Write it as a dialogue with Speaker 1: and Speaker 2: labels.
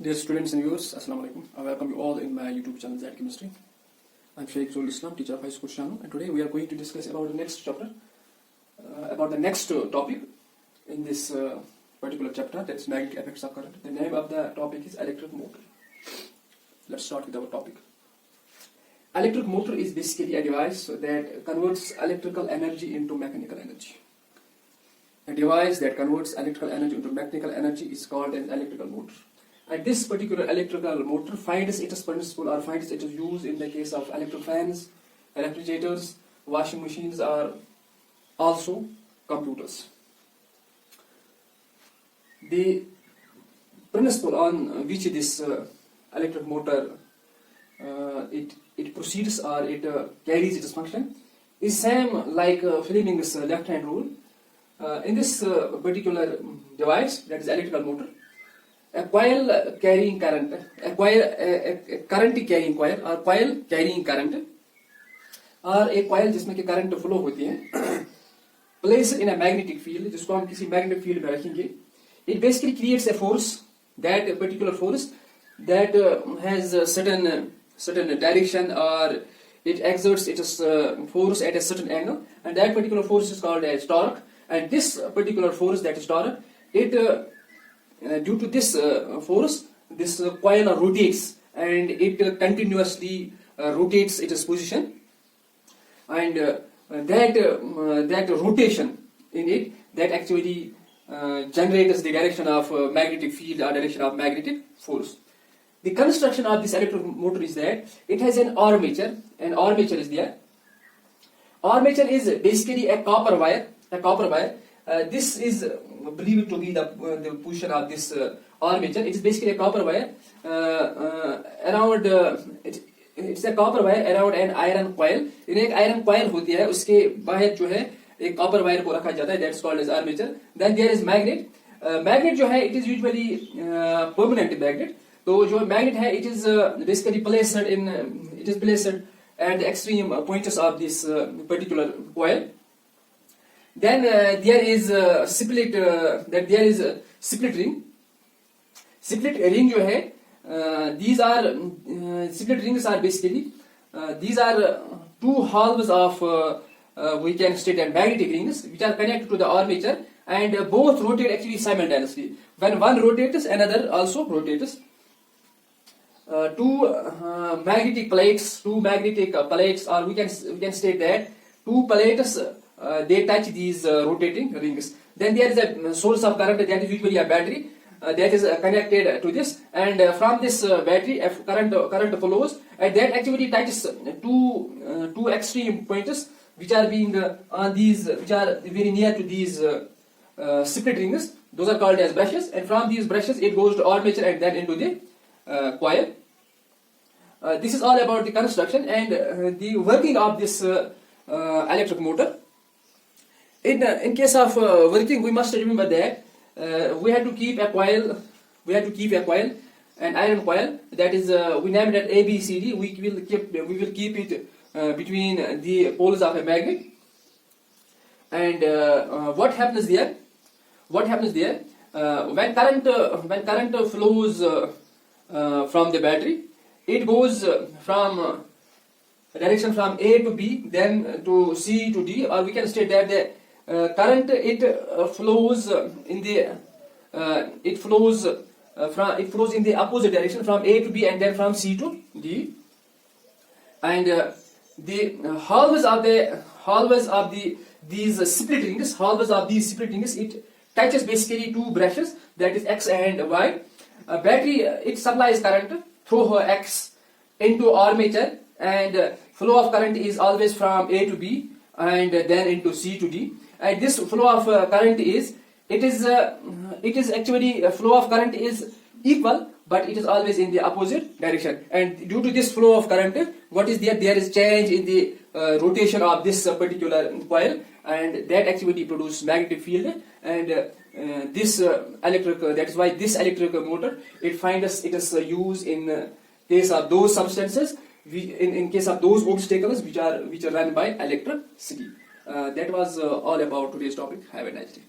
Speaker 1: Dear students and viewers, Assalamu alaikum. I welcome you all in my YouTube channel ZAHOOR Chemistry. I'm SHIEKH teacher of high school Shano, and today we are going to discuss about the next chapter, about the next topic in this particular chapter, that is magnetic effects of current. The name of the topic is electric motor. Let's start with our topic. Electric motor is basically a device that converts electrical energy into mechanical energy. A device that converts electrical energy into mechanical energy is called an electrical motor. And this particular electrical motor finds its principle or finds its use in the case of electric fans, refrigerators, washing machines, or also computers. The principle on which this electric motor it proceeds or it carries its function is same like Fleming's left-hand rule. In this particular device, that is electrical motor, a coil carrying current, a current carrying coil or coil carrying current, और एक coil जिसमें कि current flow होती है, placed in a magnetic field, जिसको हम किसी magnetic field में रखेंगे, it basically creates a force, that particular force that has a certain direction, or it exerts its force at a certain angle, and that particular force is called as torque. And this particular force, that is torque, it due to this force, this coil rotates, and it continuously rotates its position, and that rotation in it, that actually generates the direction of magnetic field or direction of magnetic force. The construction of this electric motor is that it has an armature. An armature is there. Armature is basically a copper wire. This is believed to be the position of this armature. It is basically a copper wire around. It's a copper wire around an iron coil. In एक iron coil होती है, उसके बाहर जो है एक copper wire को रखा जाता है. That's called as armature. Then there is magnet. Magnet जो है, it is usually permanent magnet. तो जो magnet है, it is basically placed at the extreme points of this particular coil. Then there is split ring. Split ring जो है, these are split rings are basically these are two halves of we can state that magnetic rings which are connected to the armature, and both rotate actually simultaneously. When one rotates, another also rotates. Two magnetic plates, or we can state that two plates. They touch these rotating rings. Then there is a source of current, that is usually a battery, that is connected to this, and from this battery current flows, and that actually touches two extreme points which are being on these, which are very near to these split rings. Those are called as brushes, and from these brushes it goes to armature and then into the coil. This is all about the construction and the working of this electric motor. In case of working, we must remember that we have to keep a coil. An iron coil. That is, we name it ABCD. We will keep it between the poles of a magnet. And what happens there? When current flows from the battery, it goes from direction from A to B, then to C to D, or we can state that the current it flows in the opposite direction from A to B and then from C to D, and the halves of these split rings, it touches basically two brushes, that is X and Y. A battery, it supplies current through her X into armature, and flow of current is always from A to B and then into C to D. And this flow of current is actually flow of current is equal, but it is always in the opposite direction. And due to this flow of current, what is there? There is change in the rotation of this particular coil, and that actually produces magnetic field. And this electric, that is why this electric motor, it finds its use in case of those substances, in case of those obstacles which are run by electricity. That was all about today's topic. Have a nice day.